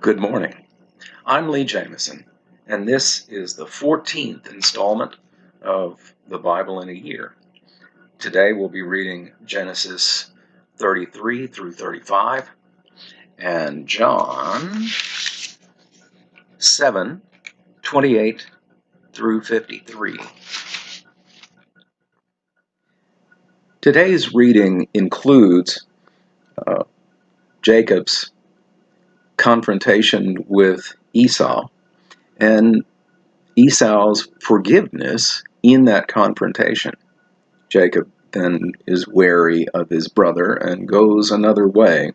Good morning. I'm Lee Jameson, and this is the 14th installment of the Bible in a Year. Today we'll be reading Genesis 33 through 35 and John 7, 28 through 53. Today's reading includes Jacob's confrontation with Esau and Esau's forgiveness in that confrontation. Jacob then is wary of his brother and goes another way.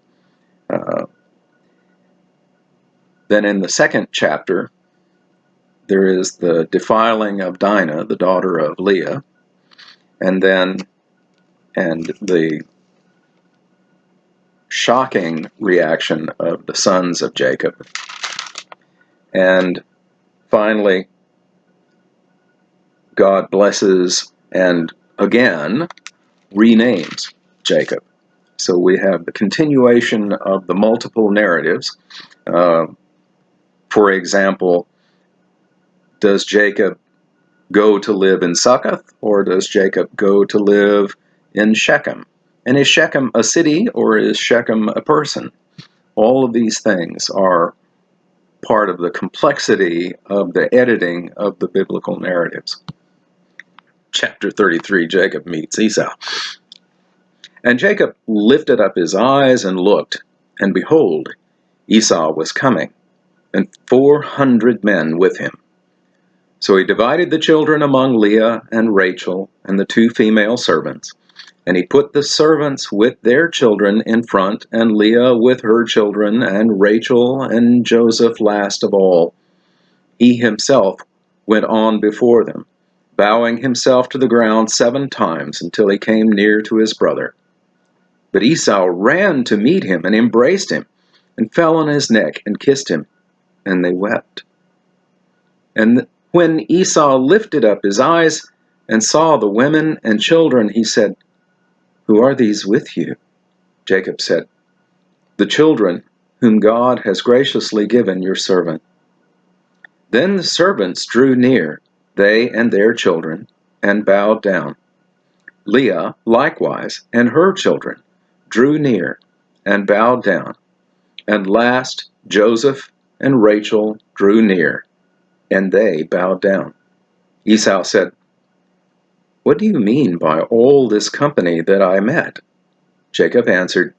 Then in the second chapter, there is the defiling of Dinah, the daughter of Leah, and the shocking reaction of the sons of Jacob. And finally, God blesses and again renames Jacob. So we have the continuation of the multiple narratives. For example, does Jacob go to live in Succoth, or does Jacob go to live in Shechem? And is Shechem a city, or is Shechem a person? All of these things are part of the complexity of the editing of the biblical narratives. Chapter 33, Jacob meets Esau. And Jacob lifted up his eyes and looked, and behold, Esau was coming, and 400 men with him. So he divided the children among Leah and Rachel and the 2 female servants, and he put the servants with their children in front, and Leah with her children, and Rachel and Joseph last of all. He himself went on before them, bowing himself to the ground 7 times until he came near to his brother. But Esau ran to meet him and embraced him, and fell on his neck and kissed him, and they wept. And when Esau lifted up his eyes and saw the women and children, he said, "Who are these with you?" Jacob said, "The children whom God has graciously given your servant." Then the servants drew near, they and their children, and bowed down. Leah likewise and her children drew near and bowed down. And last Joseph and Rachel drew near, and they bowed down. Esau said, "What do you mean by all this company that I met?" Jacob answered,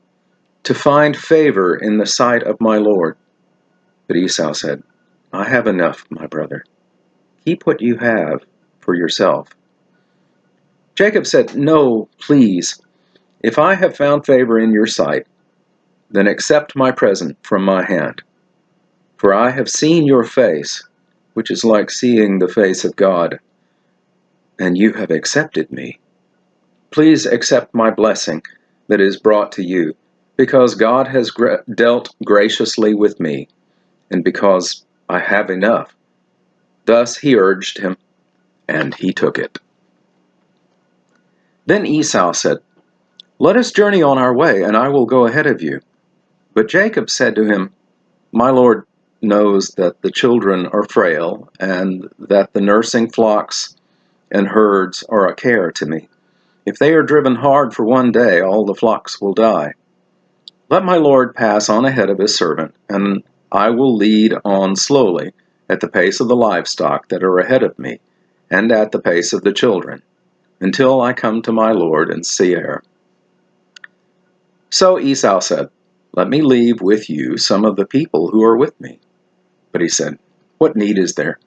"To find favor in the sight of my Lord." But Esau said, "I have enough, my brother. Keep what you have for yourself." Jacob said, "No, please. If I have found favor in your sight, then accept my present from my hand. For I have seen your face, which is like seeing the face of God, and you have accepted me. Please accept my blessing that is brought to you, because God has dealt graciously with me, and because I have enough." Thus he urged him, and he took it. Then Esau said, "Let us journey on our way, and I will go ahead of you." But Jacob said to him, "My Lord knows that the children are frail, and that the nursing flocks and herds are a care to me. If they are driven hard for one day, all the flocks will die. Let my Lord pass on ahead of his servant, and I will lead on slowly at the pace of the livestock that are ahead of me, and at the pace of the children, until I come to my Lord in Seir." So Esau said, "Let me leave with you some of the people who are with me." But he said, "What need is there?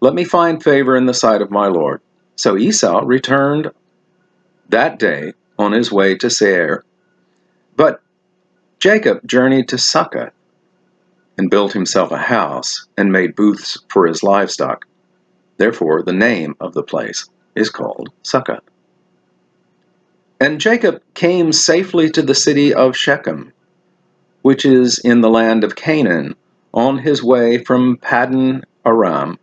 Let me find favor in the sight of my Lord." So Esau returned that day on his way to Seir. But Jacob journeyed to Succoth, and built himself a house, and made booths for his livestock. Therefore the name of the place is called Succoth. And Jacob came safely to the city of Shechem, which is in the land of Canaan, on his way from Paddan Aram.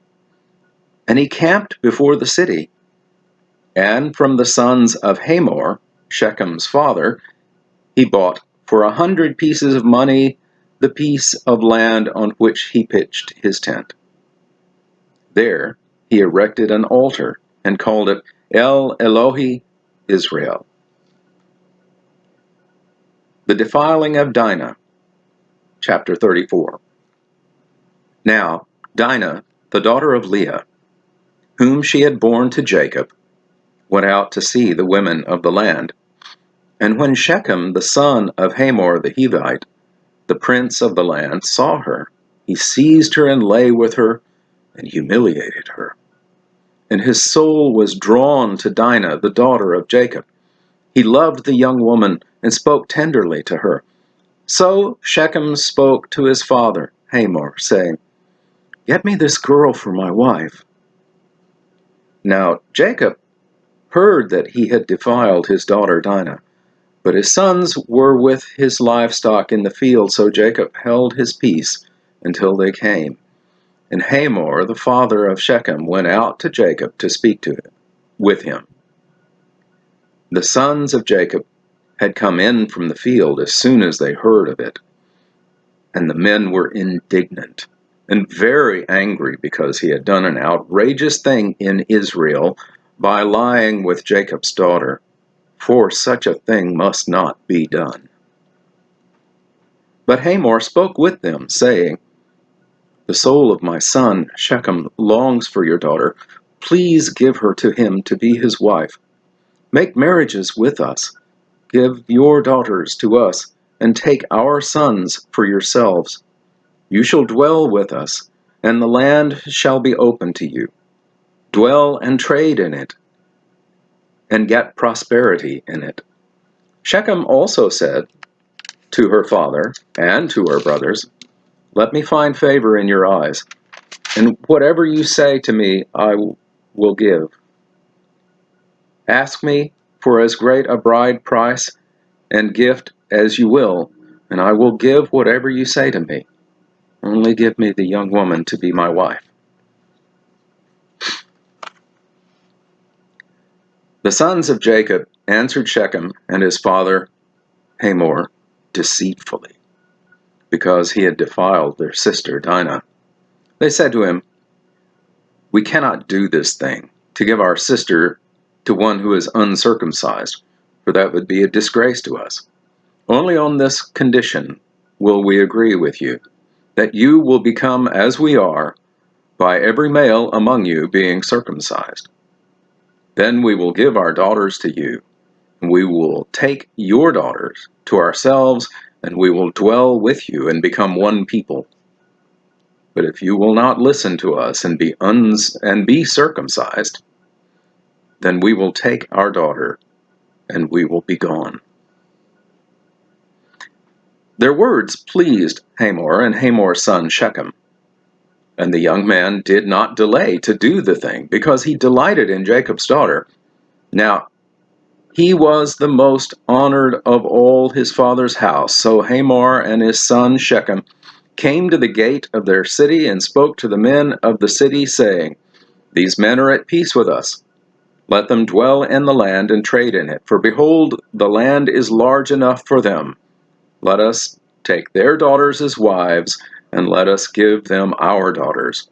And he camped before the city. And from the sons of Hamor, Shechem's father, he bought for 100 pieces of money the piece of land on which he pitched his tent. There he erected an altar and called it El Elohe Israel. The Defiling of Dinah, chapter 34. Now Dinah, the daughter of Leah, whom she had borne to Jacob, went out to see the women of the land. And when Shechem, the son of Hamor the Hivite, the prince of the land, saw her, he seized her and lay with her and humiliated her. And his soul was drawn to Dinah, the daughter of Jacob. He loved the young woman and spoke tenderly to her. So Shechem spoke to his father, Hamor, saying, "Get me this girl for my wife." Now Jacob heard that he had defiled his daughter Dinah, but his sons were with his livestock in the field, so Jacob held his peace until they came. And Hamor, the father of Shechem, went out to Jacob to speak with him. The sons of Jacob had come in from the field as soon as they heard of it, and the men were indignant and very angry because he had done an outrageous thing in Israel by lying with Jacob's daughter, for such a thing must not be done. But Hamor spoke with them, saying, "The soul of my son Shechem longs for your daughter. Please give her to him to be his wife. Make marriages with us. Give your daughters to us, and take our sons for yourselves. You shall dwell with us, and the land shall be open to you. Dwell and trade in it, and get prosperity in it." Shechem also said to her father and to her brothers, "Let me find favor in your eyes, and whatever you say to me I will give. Ask me for as great a bride price and gift as you will, and I will give whatever you say to me. Only give me the young woman to be my wife." The sons of Jacob answered Shechem and his father Hamor deceitfully, because he had defiled their sister Dinah. They said to him, "We cannot do this thing, to give our sister to one who is uncircumcised, for that would be a disgrace to us. Only on this condition will we agree with you, that you will become as we are, by every male among you being circumcised. Then we will give our daughters to you, and we will take your daughters to ourselves, and we will dwell with you and become one people. But if you will not listen to us and be circumcised, then we will take our daughter, and we will be gone." Their words pleased Hamor and Hamor's son Shechem, and the young man did not delay to do the thing, because he delighted in Jacob's daughter. Now he was the most honored of all his father's house. So Hamor and his son Shechem came to the gate of their city and spoke to the men of the city, saying, "These men are at peace with us. Let them dwell in the land and trade in it, for behold, the land is large enough for them. Let us take their daughters as wives, and let us give them our daughters.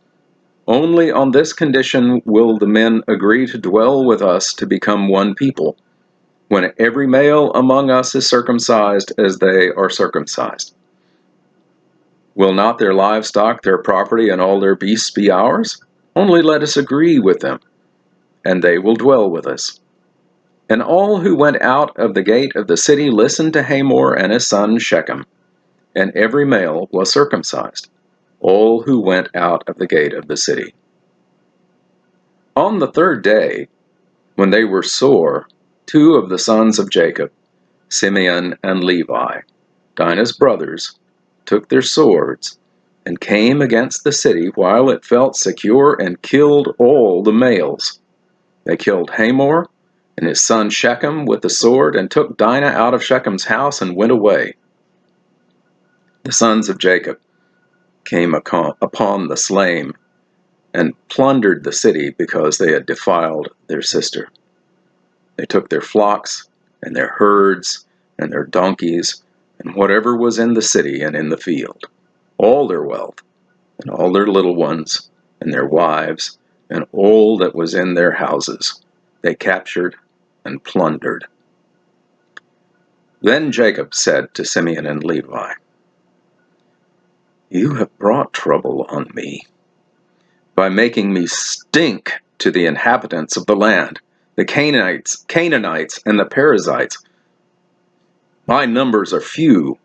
Only on this condition will the men agree to dwell with us to become one people, when every male among us is circumcised as they are circumcised. Will not their livestock, their property, and all their beasts be ours? Only let us agree with them, and they will dwell with us." And all who went out of the gate of the city listened to Hamor and his son Shechem, and every male was circumcised, all who went out of the gate of the city. On the third day, when they were sore, two of the sons of Jacob, Simeon and Levi, Dinah's brothers, took their swords and came against the city while it felt secure and killed all the males. They killed Hamor and his son Shechem with the sword, and took Dinah out of Shechem's house and went away. The sons of Jacob came upon the slain and plundered the city because they had defiled their sister. They took their flocks and their herds and their donkeys and whatever was in the city and in the field, all their wealth, and all their little ones, and their wives, and all that was in their houses, they captured and plundered. Then Jacob said to Simeon and Levi, "You have brought trouble on me by making me stink to the inhabitants of the land, the Canaanites, and the Perizzites. My numbers are few,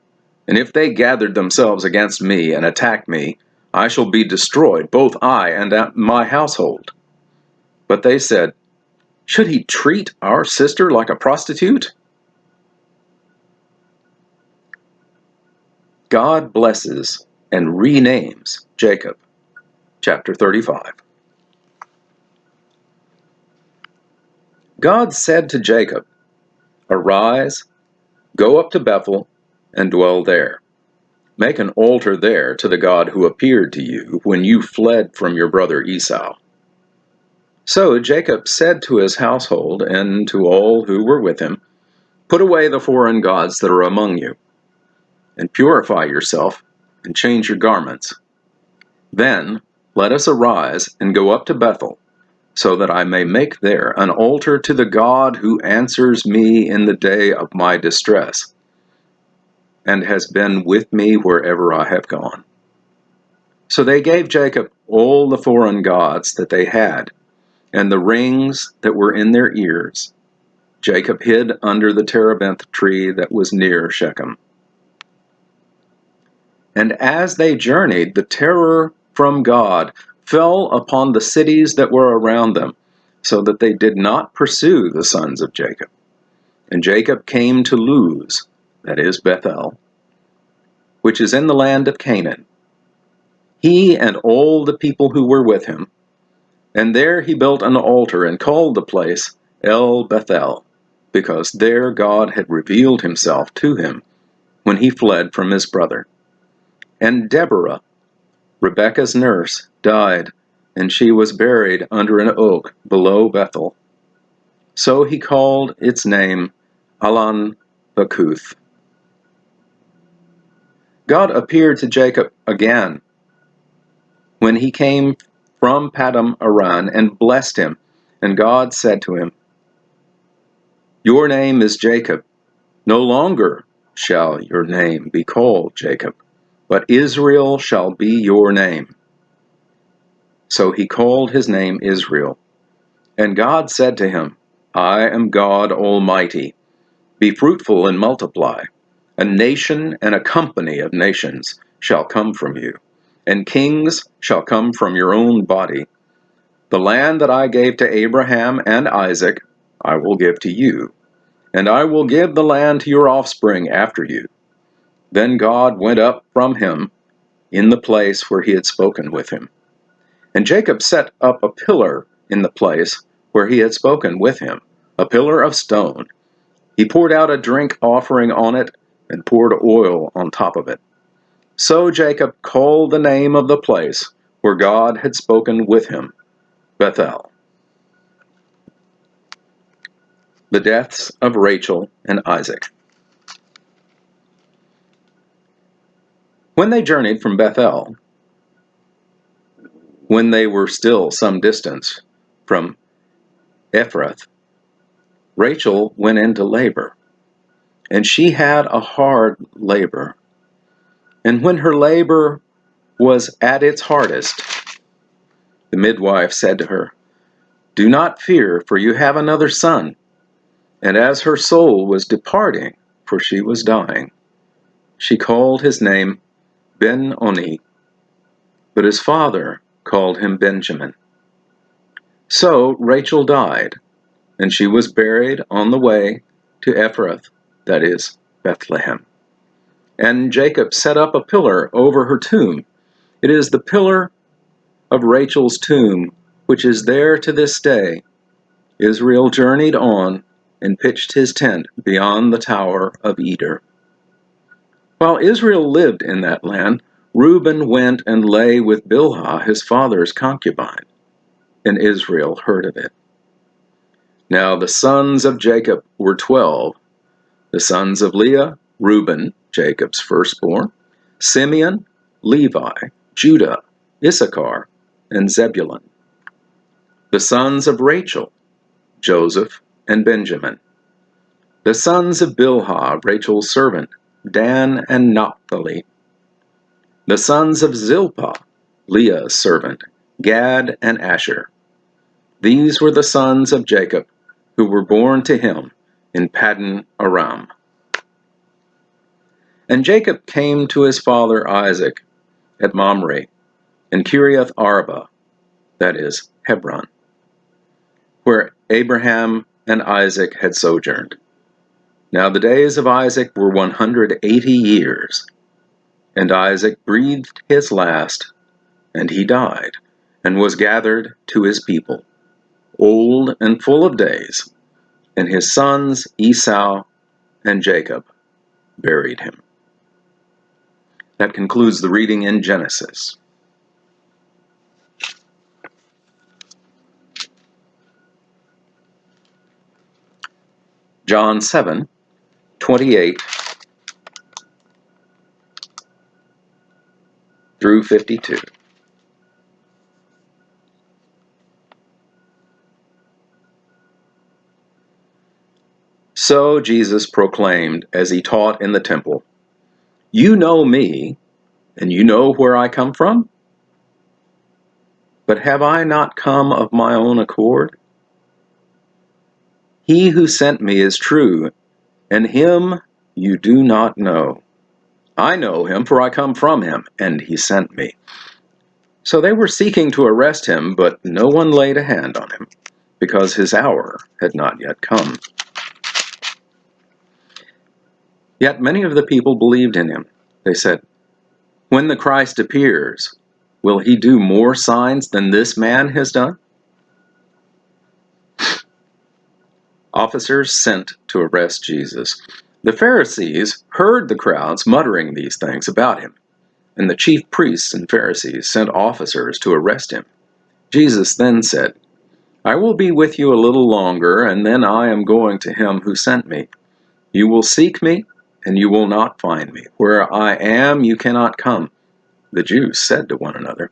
and if they gathered themselves against me and attack me, I shall be destroyed, both I and my household." But they said, "Should he treat our sister like a prostitute?" God blesses and renames Jacob. Chapter 35. God said to Jacob, "Arise, go up to Bethel, and dwell there. Make an altar there to the God who appeared to you when you fled from your brother Esau." So Jacob said to his household and to all who were with him, "Put away the foreign gods that are among you, and purify yourself, and change your garments. Then let us arise and go up to Bethel, so that I may make there an altar to the God who answers me in the day of my distress, and has been with me wherever I have gone." So they gave Jacob all the foreign gods that they had, and the rings that were in their ears. Jacob hid under the terebinth tree that was near Shechem. And as they journeyed, the terror from God fell upon the cities that were around them, so that they did not pursue the sons of Jacob. And Jacob came to Luz, that is Bethel, which is in the land of Canaan, he and all the people who were with him. And there he built an altar and called the place El Bethel, because there God had revealed himself to him when he fled from his brother. And Deborah, Rebekah's nurse, died, and she was buried under an oak below Bethel. So he called its name Allon Bakuth. God appeared to Jacob again when he came from Paddan Aram and blessed him. And God said to him, "Your name is Jacob. No longer shall your name be called Jacob, but Israel shall be your name." So he called his name Israel. And God said to him, "I am God Almighty. Be fruitful and multiply. A nation and a company of nations shall come from you, and kings shall come from your own body. The land that I gave to Abraham and Isaac I will give to you, and I will give the land to your offspring after you." Then God went up from him in the place where he had spoken with him. And Jacob set up a pillar in the place where he had spoken with him, a pillar of stone. He poured out a drink offering on it and poured oil on top of it. So Jacob called the name of the place where God had spoken with him, Bethel. The deaths of Rachel and Isaac. When they journeyed from Bethel, when they were still some distance from Ephrath, Rachel went into labor, and she had a hard labor. And when her labor was at its hardest, the midwife said to her, "Do not fear, for you have another son." And as her soul was departing, for she was dying, she called his name Ben-Oni, but his father called him Benjamin. So Rachel died, and she was buried on the way to Ephrath, that is, Bethlehem. And Jacob set up a pillar over her tomb. It is the pillar of Rachel's tomb, which is there to this day. Israel journeyed on and pitched his tent beyond the tower of Eder. While Israel lived in that land, Reuben went and lay with Bilhah, his father's concubine, and Israel heard of it. Now the sons of Jacob were 12, the sons of Leah, Reuben, Jacob's firstborn, Simeon, Levi, Judah, Issachar, and Zebulun. The sons of Rachel, Joseph and Benjamin. The sons of Bilhah, Rachel's servant, Dan and Naphtali. The sons of Zilpah, Leah's servant, Gad and Asher. These were the sons of Jacob, who were born to him in Paddan Aram. And Jacob came to his father Isaac at Mamre, in Kiriath Arba, that is, Hebron, where Abraham and Isaac had sojourned. Now the days of Isaac were 180 years, and Isaac breathed his last, and he died, and was gathered to his people, old and full of days, and his sons Esau and Jacob buried him. That concludes the reading in Genesis. John 7:28 through 52. So Jesus proclaimed as he taught in the temple, "You know me, and you know where I come from? But have I not come of my own accord? He who sent me is true, and him you do not know. I know him, for I come from him, and he sent me." So they were seeking to arrest him, but no one laid a hand on him, because his hour had not yet come. Yet many of the people believed in him. They said, "When the Christ appears, will he do more signs than this man has done?" Officers sent to arrest Jesus. The Pharisees heard the crowds muttering these things about him, and the chief priests and Pharisees sent officers to arrest him. Jesus then said, "I will be with you a little longer, and then I am going to him who sent me. You will seek me, and you will not find me. Where I am, you cannot come." The Jews said to one another,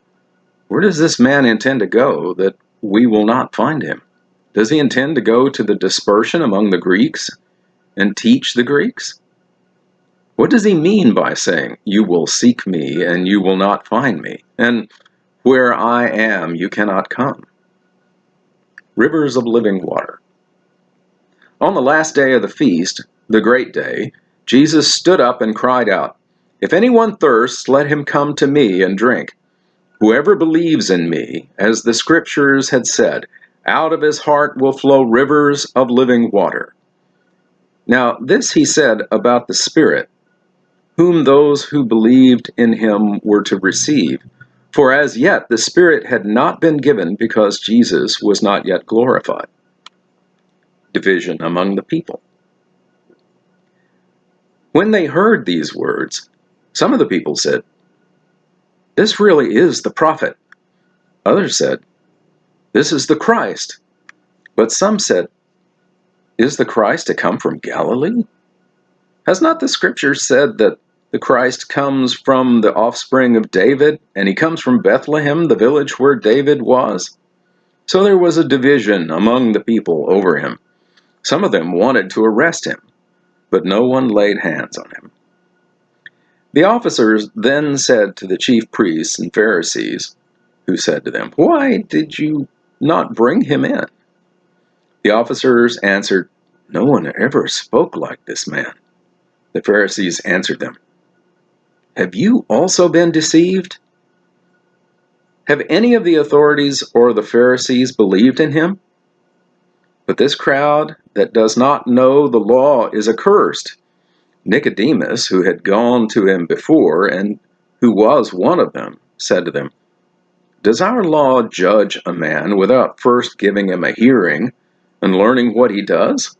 "Where does this man intend to go, that we will not find him? Does he intend to go to the dispersion among the Greeks and teach the Greeks? What does he mean by saying, 'You will seek me, and you will not find me,' and 'Where I am, you cannot come'?" Rivers of living water. On the last day of the feast, the great day, Jesus stood up and cried out, "If anyone thirsts, let him come to me and drink. Whoever believes in me, as the scriptures had said, out of his heart will flow rivers of living water." Now this he said about the Spirit, whom those who believed in him were to receive. For as yet the Spirit had not been given, because Jesus was not yet glorified. Division among the people. When they heard these words, some of the people said, "This really is the prophet." Others said, "This is the Christ." But some said, "Is the Christ to come from Galilee? Has not the scripture said that the Christ comes from the offspring of David, and he comes from Bethlehem, the village where David was?" So there was a division among the people over him. Some of them wanted to arrest him, but no one laid hands on him. The officers then said to the chief priests and Pharisees, who said to them, "Why did you not bring him in?" The officers answered, "No one ever spoke like this man." The Pharisees answered them, "Have you also been deceived? Have any of the authorities or the Pharisees believed in him? But this crowd that does not know the law is accursed." Nicodemus, who had gone to him before, and who was one of them, said to them, "Does our law judge a man without first giving him a hearing and learning what he does?"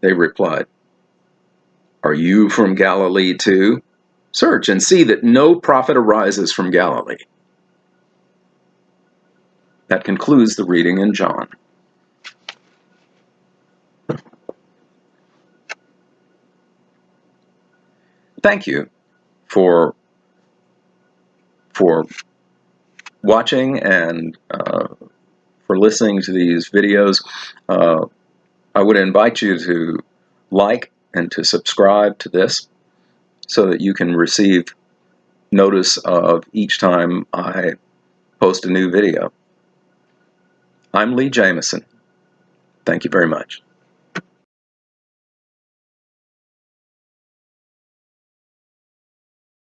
They replied, "Are you from Galilee too? Search and see that no prophet arises from Galilee." That concludes the reading in John. thank you for watching and for listening to these videos. I would invite you to like and to subscribe to this so that you can receive notice of each time I post a new video. I'm Lee Jameson. Thank you very much.